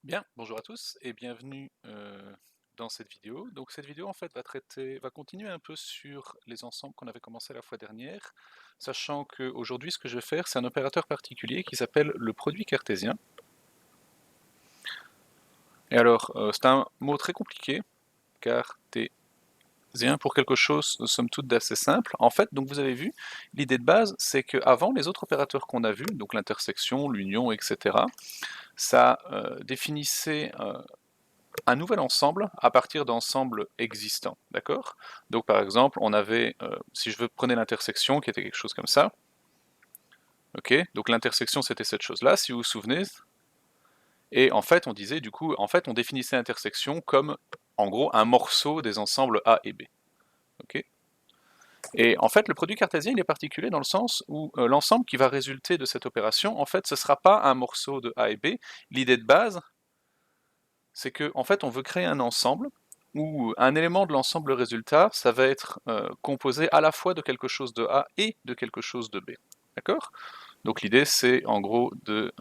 Bien, bonjour à tous et bienvenue dans cette vidéo. Donc cette vidéo en fait va continuer un peu sur les ensembles qu'on avait commencé la fois dernière, sachant qu'aujourd'hui ce que je vais faire c'est un opérateur particulier qui s'appelle le produit cartésien. Et alors c'est un mot très compliqué, cartésien, pour quelque chose somme toute d'assez simple. En fait, donc vous avez vu, l'idée de base c'est qu'avant les autres opérateurs qu'on a vus, donc l'intersection, l'union, etc., ça définissait un nouvel ensemble à partir d'ensembles existants, d'accord? Donc par exemple, on avait, si je veux prenais l'intersection qui était quelque chose comme ça, ok? Donc l'intersection c'était cette chose-là, si vous vous souvenez, et en fait on disait du coup, en fait on définissait l'intersection comme en gros un morceau des ensembles A et B, ok? Et en fait le produit cartésien il est particulier dans le sens où l'ensemble qui va résulter de cette opération, en fait ce ne sera pas un morceau de A et B, l'idée de base c'est que en fait on veut créer un ensemble où un élément de l'ensemble résultat, ça va être composé à la fois de quelque chose de A et de quelque chose de B. D'accord? Donc l'idée c'est en gros de...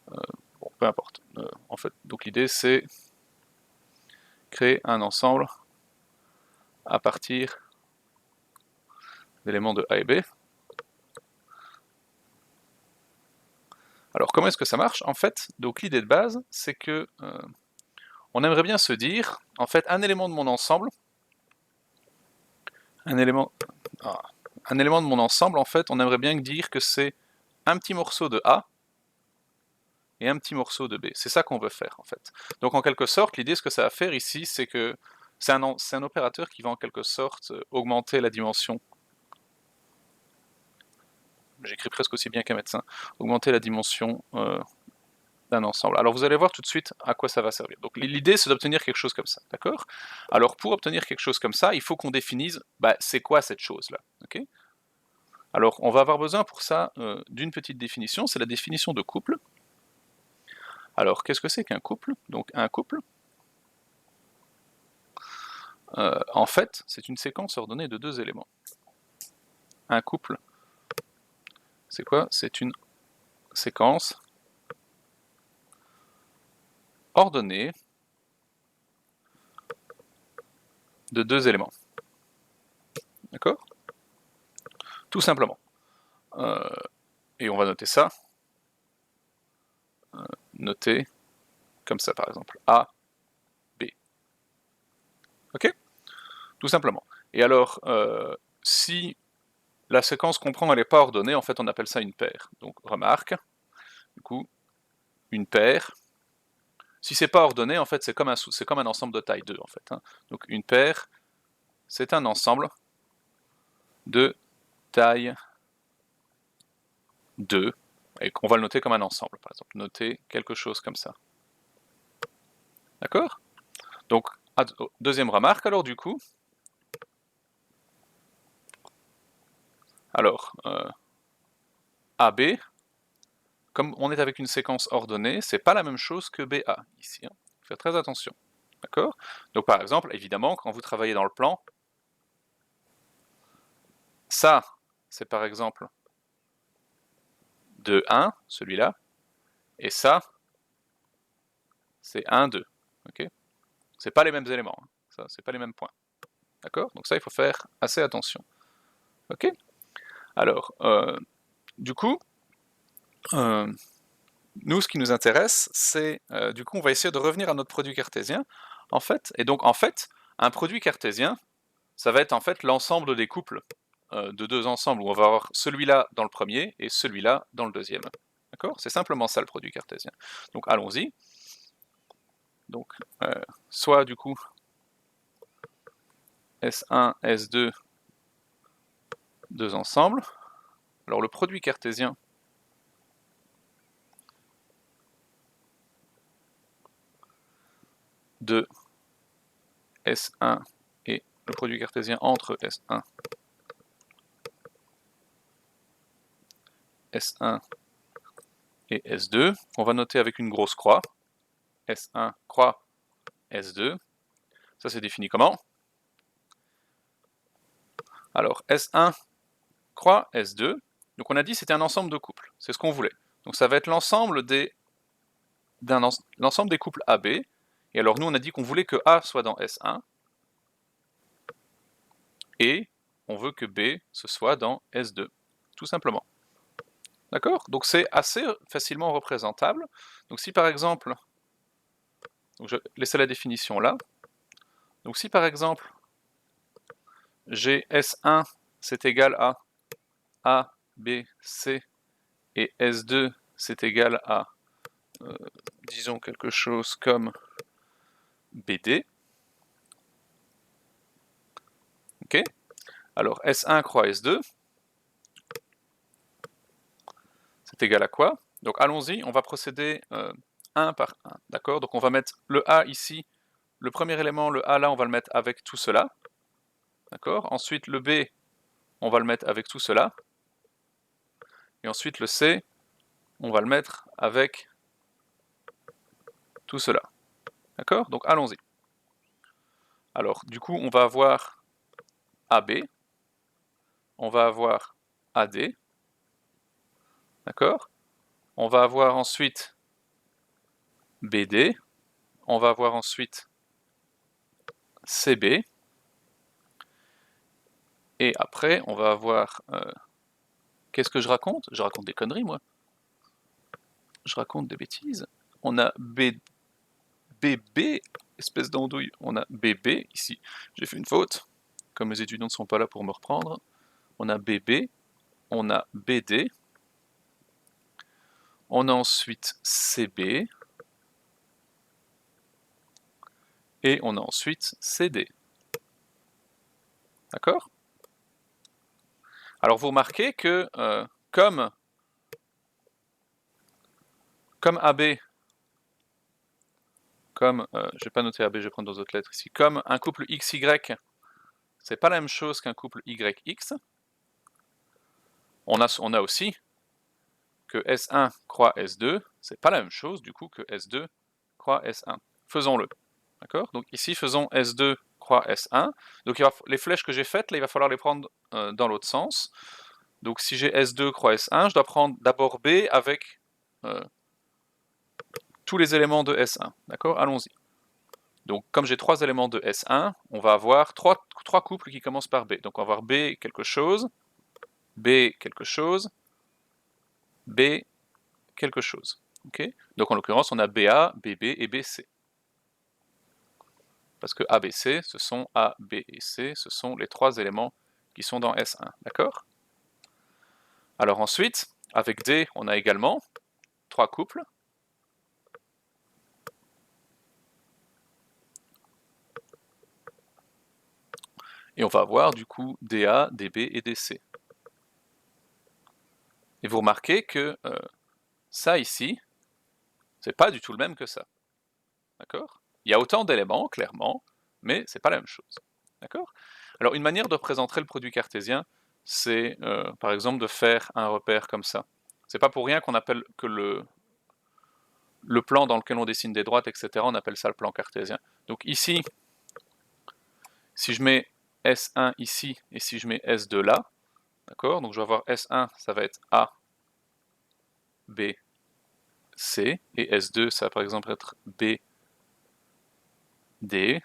bon, peu importe. En fait, donc l'idée c'est créer un ensemble à partir d'éléments de A et B. Alors comment est-ce que ça marche? En fait, donc l'idée de base c'est que on aimerait bien se dire, en fait, un élément de mon ensemble, un élément, ah, un élément de mon ensemble, en fait, on aimerait bien dire que c'est un petit morceau de A et un petit morceau de B. C'est ça qu'on veut faire, en fait. Donc, en quelque sorte, l'idée, ce que ça va faire ici, c'est que c'est un opérateur qui va en quelque sorte augmenter la dimension. J'écris presque aussi bien qu'un médecin. Augmenter la dimension d'un ensemble. Alors, vous allez voir tout de suite à quoi ça va servir. Donc, l'idée, c'est d'obtenir quelque chose comme ça, d'accord? Alors, pour obtenir quelque chose comme ça, il faut qu'on définisse, bah, c'est quoi cette chose-là, ok? Alors, on va avoir besoin pour ça d'une petite définition, c'est la définition de couple. Alors, qu'est-ce que c'est qu'un couple? Donc, un couple, en fait, c'est une séquence ordonnée de deux éléments. Un couple, c'est quoi? C'est une séquence ordonnée de deux éléments. D'accord? Tout simplement. Et on va noter ça. Noter comme ça, par exemple. A, B. Ok? Tout simplement. Et alors, si la séquence qu'on prend, elle n'est pas ordonnée, en fait, on appelle ça une paire. Donc, remarque, du coup, une paire. Si c'est pas ordonné, en fait, c'est comme un ensemble de taille 2, en fait. Hein. Donc, une paire, c'est un ensemble de taille 2, et qu'on va le noter comme un ensemble, par exemple. Noter quelque chose comme ça. D'accord? Donc, deuxième remarque, alors du coup, alors, AB, comme on est avec une séquence ordonnée, c'est pas la même chose que BA, ici. Hein. Faut faire très attention. D'accord? Donc, par exemple, évidemment, quand vous travaillez dans le plan, ça, c'est par exemple de 1, celui-là, et ça, c'est 1, 2. Ok? C'est pas les mêmes éléments, hein. Ça, c'est pas les mêmes points. D'accord? Donc ça, il faut faire assez attention. Ok? Alors, du coup, nous, ce qui nous intéresse, c'est, du coup, on va essayer de revenir à notre produit cartésien, en fait. Et donc, en fait, un produit cartésien, ça va être en fait l'ensemble des couples de deux ensembles, où on va avoir celui-là dans le premier et celui-là dans le deuxième. D'accord? C'est simplement ça le produit cartésien. Donc, allons-y. Donc, soit du coup, S1, S2, deux ensembles. Alors, le produit cartésien, de S1 et le produit cartésien entre S1, S1 et S2, qu'on va noter avec une grosse croix. S1 croix S2. Ça, c'est défini comment? Alors, S1 croix S2. Donc, on a dit que c'était un ensemble de couples. C'est ce qu'on voulait. Donc, ça va être l'ensemble des l'ensemble des couples AB. Et alors nous on a dit qu'on voulait que A soit dans S1 et on veut que B ce soit dans S2, tout simplement. D'accord? Donc c'est assez facilement représentable. Donc si par exemple, donc je laisse la définition là. Donc si par exemple j'ai S1 c'est égal à A, B, C et S2 c'est égal à disons quelque chose comme BD. Ok? Alors S1 croix S2, c'est égal à quoi? Donc allons-y, on va procéder 1 par 1. D'accord? Donc on va mettre le A ici, le premier élément, le A là, on va le mettre avec tout cela. D'accord? Ensuite le B, on va le mettre avec tout cela. Et ensuite le C, on va le mettre avec tout cela. D'accord? Donc allons-y. Alors du coup, on va avoir AB, on va avoir AD, d'accord? On va avoir ensuite BD, on va avoir ensuite CB, et après on va avoir... qu'est-ce que je raconte? Je raconte des conneries, moi. Je raconte des bêtises. On a BB, espèce d'andouille, on a BB ici. J'ai fait une faute, comme mes étudiants ne sont pas là pour me reprendre. On a BB, on a BD, on a ensuite CB, et on a ensuite CD. D'accord? Alors vous remarquez que comme AB, je vais pas noter AB, je vais prendre d'autres lettres ici, comme un couple XY, c'est pas la même chose qu'un couple YX, on a aussi que S1 croix S2, c'est pas la même chose du coup que S2 croix S1. Faisons-le. D'accord? Donc ici, faisons S2 croix S1. Donc les flèches que j'ai faites, là, il va falloir les prendre dans l'autre sens. Donc si j'ai S2 croix S1, je dois prendre d'abord B avec tous les éléments de S1. D'accord? Allons-y. Donc comme j'ai 3 éléments de S1, on va avoir 3 couples qui commencent par B. Donc on va avoir B quelque chose, B quelque chose, B quelque chose. Okay? Donc en l'occurrence, on a BA, BB et BC. Parce que ABC, ce sont A, B et C, ce sont les 3 éléments qui sont dans S1. D'accord? Alors ensuite, avec D, on a également 3 couples. Et on va avoir du coup DA, DB et DC. Et vous remarquez que ça ici, c'est pas du tout le même que ça. D'accord? Il y a autant d'éléments, clairement, mais c'est pas la même chose. D'accord? Alors une manière de représenter le produit cartésien, c'est par exemple de faire un repère comme ça. C'est pas pour rien qu'on appelle que le plan dans lequel on dessine des droites, etc., on appelle ça le plan cartésien. Donc ici, si je mets S1 ici, et si je mets S2 là, d'accord? Donc je vais avoir S1, ça va être A, B, C, et S2, ça va par exemple être B, D.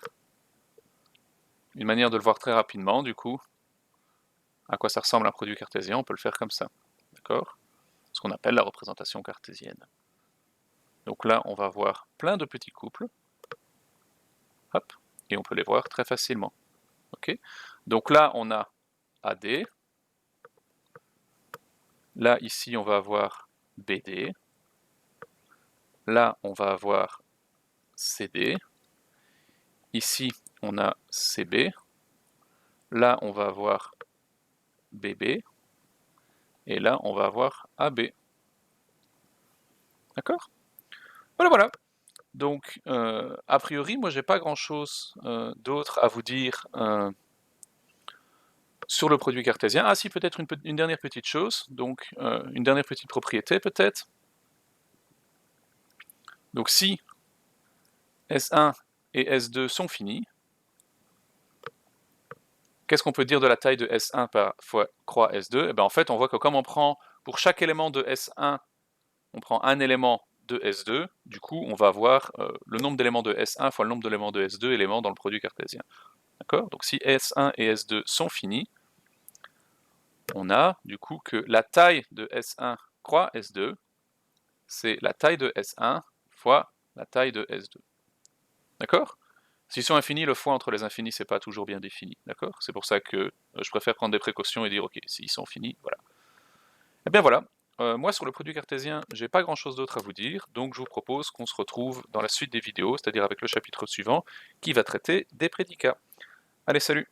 Une manière de le voir très rapidement, du coup, à quoi ça ressemble un produit cartésien, on peut le faire comme ça, d'accord? Ce qu'on appelle la représentation cartésienne. Donc là, on va voir plein de petits couples, hop, et on peut les voir très facilement, ok? Donc là, on a AD, là, ici, on va avoir BD, là, on va avoir CD, ici, on a CB, là, on va avoir BB, et là, on va avoir AB. D'accord? Voilà, voilà. Donc, a priori, moi, j'ai pas grand-chose d'autre à vous dire sur le produit cartésien. Ah si, peut-être une dernière petite chose, donc une dernière petite propriété peut-être. Donc si S1 et S2 sont finis, qu'est-ce qu'on peut dire de la taille de S1 par fois croix S2? Et bien en fait, on voit que comme on prend, pour chaque élément de S1, on prend un élément de S2, du coup, on va avoir le nombre d'éléments de S1 fois le nombre d'éléments de S2 éléments dans le produit cartésien. D'accord? Donc si S1 et S2 sont finis, on a du coup que la taille de S1 croix S2, c'est la taille de S1 fois la taille de S2. D'accord? S'ils sont infinis, le fois entre les infinis, c'est pas toujours bien défini. D'accord? C'est pour ça que je préfère prendre des précautions et dire, ok, s'ils sont finis, voilà. Et bien voilà. Moi, sur le produit cartésien, j'ai pas grand-chose d'autre à vous dire, donc je vous propose qu'on se retrouve dans la suite des vidéos, c'est-à-dire avec le chapitre suivant, qui va traiter des prédicats. Allez, salut!